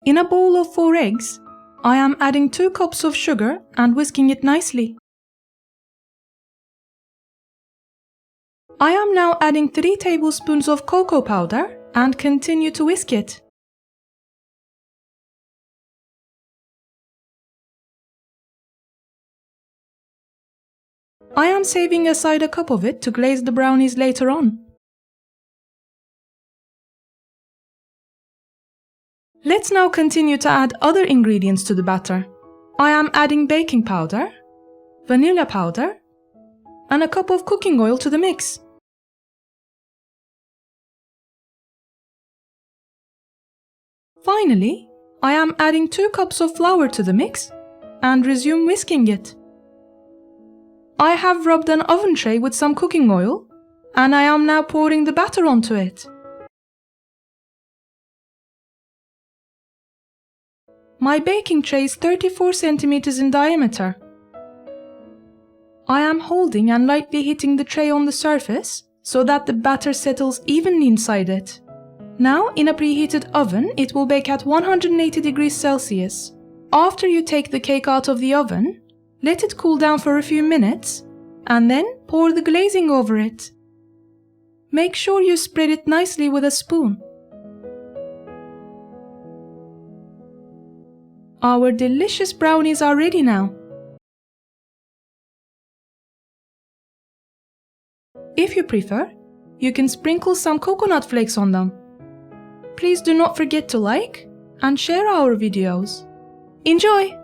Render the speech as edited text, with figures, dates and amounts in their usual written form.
In a bowl of 4 eggs, I am adding 2 cups of sugar and whisking it nicely. I am now adding 3 tablespoons of cocoa powder and continue to whisk it. I am saving aside a cup of it to glaze the brownies later on. Let's now continue to add other ingredients to the batter. I am adding baking powder, vanilla powder, and a cup of cooking oil to the mix. Finally, I am adding 2 cups of flour to the mix and resume whisking it. I have rubbed an oven tray with some cooking oil and I am now pouring the batter onto it. My baking tray is 34 centimeters in diameter. I am holding and lightly hitting the tray on the surface so that the batter settles evenly inside it. Now, in a preheated oven, it will bake at 180 degrees Celsius. After you take the cake out of the oven, let it cool down for a few minutes and then pour the glazing over it. Make sure you spread it nicely with a spoon. Our delicious brownies are ready now. If you prefer, you can sprinkle some coconut flakes on them. Please do not forget to like and share our videos. Enjoy!